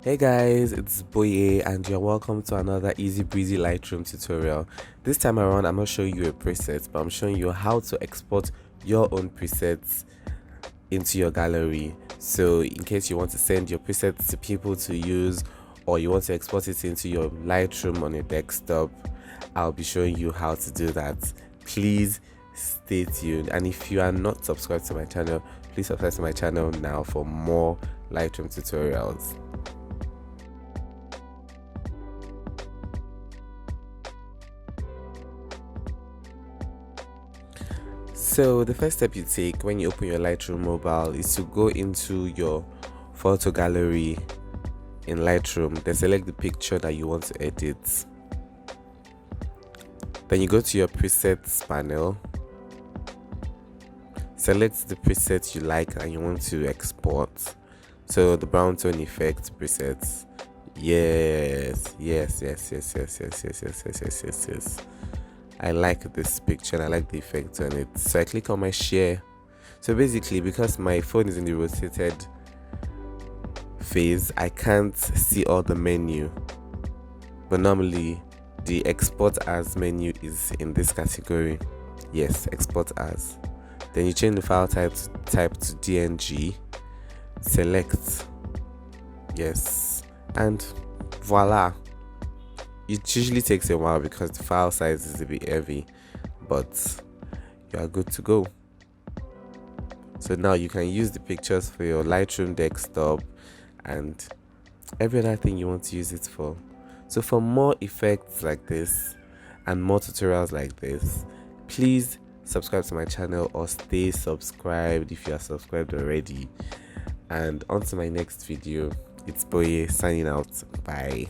Hey guys, it's Boye and you're welcome to another easy breezy Lightroom tutorial. This time around I'm not showing you a preset, but I'm showing you how to export your own presets into your gallery. So in case you want to send your presets to people to use, or you want to export it into your Lightroom on your desktop, I'll be showing you how to do that. Please stay tuned, and if you are not subscribed to my channel, please subscribe to my channel now for more Lightroom tutorials. So the first step you take when you open your Lightroom Mobile is to go into your photo gallery in Lightroom, then select the picture that you want to edit. Then you go to your presets panel, select the preset you like and you want to export. So the brown tone effect presets. Yes. I like this picture and I like the effect on it. So I click on my share. So basically, because my phone is in the rotated phase, I can't see all the menu. But normally the export as menu is in this category. Yes, export as. Then you change the file type to DNG. Select. Yes. And voila. It usually takes a while because the file size is a bit heavy, but you are good to go. So now you can use the pictures for your Lightroom desktop and every other thing you want to use it for. So for more effects like this and more tutorials like this, please subscribe to my channel or stay subscribed if you are subscribed already. And on to my next video. It's Boye signing out. Bye.